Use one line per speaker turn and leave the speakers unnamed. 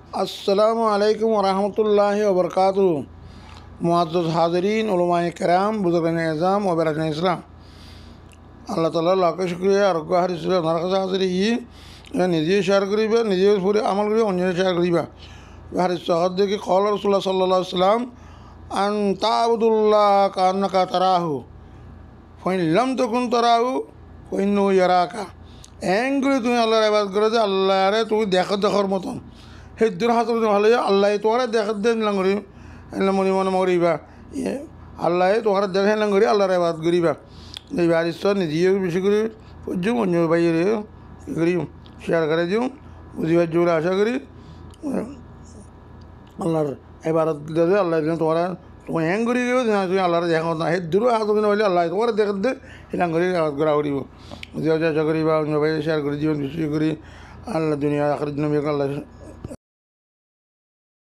अस्सलामु अलैकुम वरहमतुल्लाहि वबरकातुहू। मुअज़्ज़ज़ हाज़रीन, उलमाए किराम, बुज़ुर्गान एज़ाम व बरकात इस्लाम, আল্লাহ তাআলা লাখ শুকরিয়া আরোগ্য হারিস আপনার কাছে হাজির নিজে শেয়ার করিবা, নিজে পুরে আমল করিবা, অন্য শেয়ার করিবা। হারিস সাহাদ দেখি কল রাসূলুল্লাহ সাল্লাল্লাহু আলাইহি সাল্লাম আন তা'বুদুল্লাহ কান্নাকা তারাহু ফাইন লাম তাকুন তারাহু ফাইন্নাহু ইয়ারাকা। এঙ্গুলি তুমি আল্লাহর ইবাদত করে যে আল্লাহরে তুমি দেখার মতন সেই দূর হাত ভালো আল্লাহ তোমার দেখার দেন করি মনে মনে মরিবা আল্লাহ তোমার দেখা করি আল্লাহর ইবাদত করিবা। এই বারিশর নিজেও বেশি করে বুঝুম, অন্য বাইরে করি শেয়ার করে দিও, বুঝিবার জোরে আশা করি আল্লাহর ইবাদত দে আল্লাহ তোমার তোমার হ্যাং করি গেবে তুমি আল্লাহর দেখা না সেই দূর হাত হলে আল্লাহ তোমার দেখার দে হিলাং করে ইবাদত করা করিব। বুঝিবার চেষ্টা করিবা, অন্য বাইরে শেয়ার করে জীবন বেশি করি আল্লাহ দুনিয়া আখের জন্য আল্লাহ